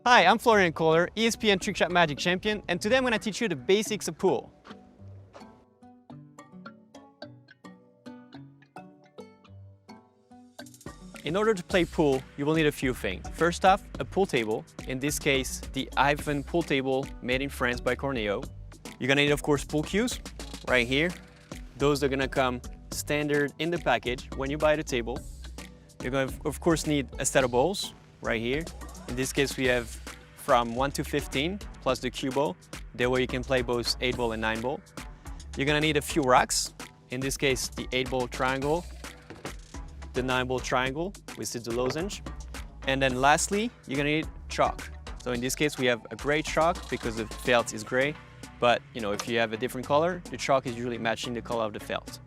Hi, I'm Florian Kohler, ESPN Trick Shot Magic Champion, and today I'm going to teach you the basics of pool. In order to play pool, you will need a few things. First off, a pool table, in this case, the Ivan pool table made in France by Corneo. You're going to need, of course, pool cues, right here. Those are going to come standard in the package when you buy the table. You're going to, of course, need a set of balls, right here. In this case, we have from 1 to 15, plus the cue ball. That way you can play both 8 ball and 9 ball. You're gonna need a few rocks. In this case, the 8 ball triangle, the 9 ball triangle, which is the lozenge. And then lastly, you're gonna need chalk. So in this case, we have a gray chalk because the felt is gray. But if you have a different color, the chalk is usually matching the color of the felt.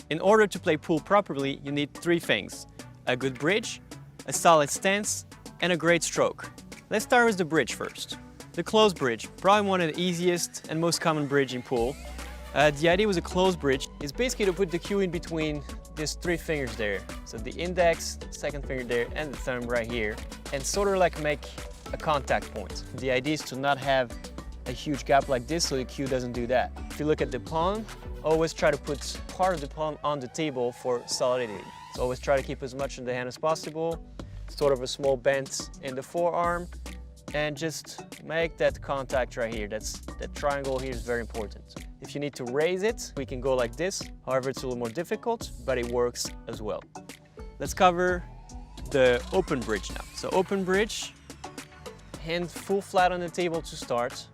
In order to play pool properly, you need 3 things: a good bridge, a solid stance, and a great stroke. Let's start with the bridge first. The closed bridge, probably one of the easiest and most common bridge in pool. The idea with a closed bridge is basically to put the cue in between these 3 fingers there. So the index, second finger there, and the thumb right here, and sort of like make a contact point. The idea is to not have a huge gap like this so the cue doesn't do that. If you look at the palm, always try to put part of the palm on the table for solidity. So always try to keep as much in the hand as possible, sort of a small bend in the forearm, and just make that contact right here. That triangle here is very important. If you need to raise it, we can go like this. However, it's a little more difficult, but it works as well. Let's cover the open bridge now. So open bridge, hand full flat on the table to start.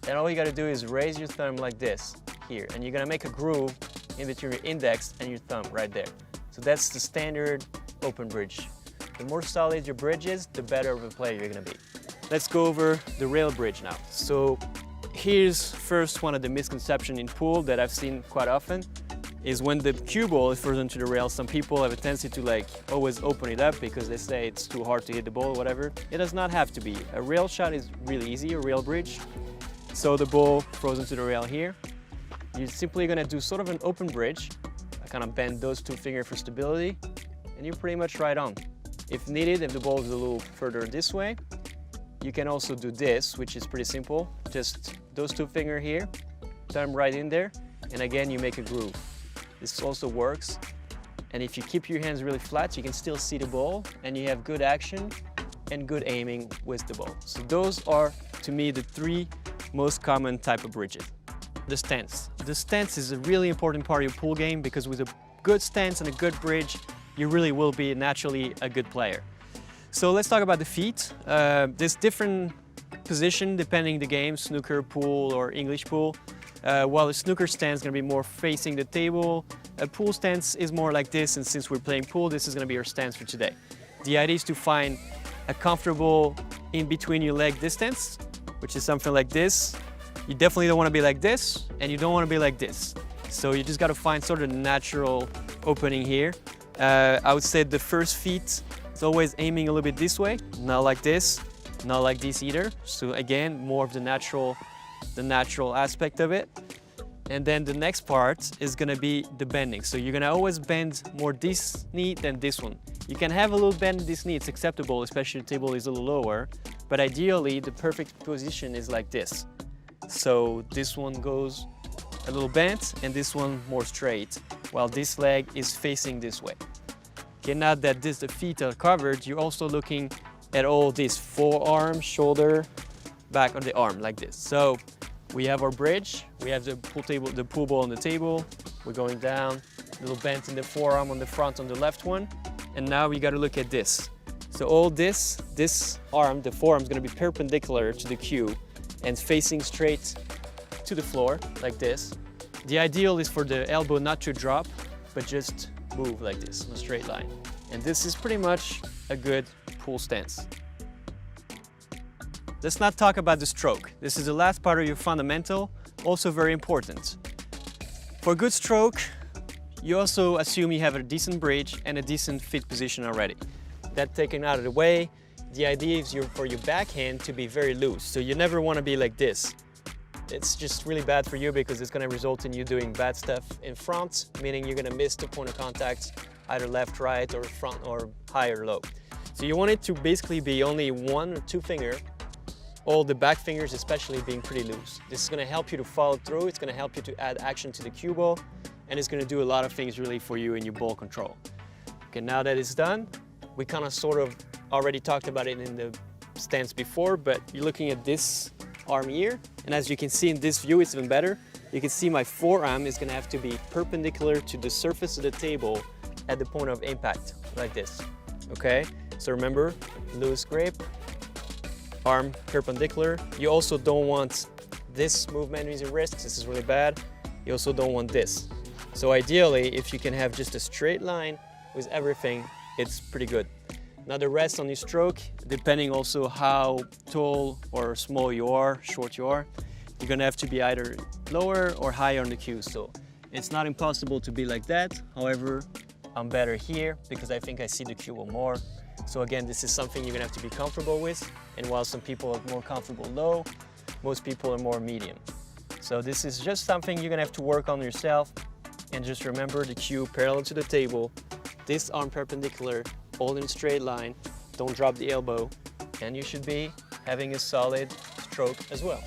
Then all you gotta do is raise your thumb like this here, and you're gonna make a groove in between your index and your thumb right there. So that's the standard open bridge. The more solid your bridge is, the better of a player you're gonna be. Let's go over the rail bridge now. So here's first one of the misconceptions in pool that I've seen quite often is when the cue ball is frozen to the rail, some people have a tendency to always open it up because they say it's too hard to hit the ball or whatever. It does not have to be. A rail shot is really easy, a rail bridge. So the ball frozen to the rail here. You're simply gonna do sort of an open bridge. I kind of bend those 2 fingers for stability, and you're pretty much right on. If needed, if the ball is a little further this way, you can also do this, which is pretty simple. Just those 2 fingers here, thumb right in there, and again, you make a groove. This also works. And if you keep your hands really flat, you can still see the ball, and you have good action and good aiming with the ball. So those are, to me, the 3 most common type of bridges. The stance. The stance is a really important part of your pool game because with a good stance and a good bridge, you really will be naturally a good player. So let's talk about the feet. There's different position depending the game, snooker, pool, or English pool. While a snooker stance is going to be more facing the table, a pool stance is more like this, and since we're playing pool, this is going to be our stance for today. The idea is to find a comfortable in between your leg distance, which is something like this. You definitely don't want to be like this, and you don't want to be like this. So you just got to find sort of a natural opening here. I would say the first feet is always aiming a little bit this way, not like this, not like this either. So again, more of the natural aspect of it. And then the next part is gonna be the bending. So you're gonna always bend more this knee than this one. You can have a little bend in this knee, it's acceptable, especially if the table is a little lower. But ideally, the perfect position is like this. So this one goes a little bent and this one more straight, while this leg is facing this way. Okay, now that the feet are covered, you're also looking at all this forearm, shoulder, back on the arm like this. So we have our bridge, we have the pool ball on the table, we're going down, little bend in the forearm on the front on the left one, and now we got to look at this. So all this arm, the forearm is going to be perpendicular to the cue and facing straight to the floor like this. The ideal is for the elbow not to drop, but just move like this in a straight line. And this is pretty much a good pool stance. Let's not talk about the stroke. This is the last part of your fundamental, also very important. For a good stroke, you also assume you have a decent bridge and a decent feet position already. That taken out of the way, the idea is for your backhand to be very loose. So you never want to be like this. It's just really bad for you because it's going to result in you doing bad stuff in front, meaning you're going to miss the point of contact, either left, right, or front, or high or low. So you want it to basically be only 1 or 2 finger, all the back fingers especially being pretty loose. This is going to help you to follow through, it's going to help you to add action to the cue ball, and it's going to do a lot of things really for you in your ball control. Okay, now that it's done, we kind of sort of already talked about it in the stance before, but you're looking at this arm here, and as you can see in this view, it's even better. You can see my forearm is going to have to be perpendicular to the surface of the table at the point of impact, like this. Okay, so remember, loose grip, arm perpendicular. You also don't want this movement with your wrist, this is really bad. You also don't want this. So ideally, if you can have just a straight line with everything, it's pretty good. Now the rest on your stroke, depending also how tall or small you are, short you are, you're gonna have to be either lower or higher on the cue. So it's not impossible to be like that. However, I'm better here because I think I see the cue ball more. So again, this is something you're gonna have to be comfortable with. And while some people are more comfortable low, most people are more medium. So this is just something you're gonna have to work on yourself. And just remember the cue parallel to the table, this arm perpendicular, hold in a straight line, don't drop the elbow, and you should be having a solid stroke as well.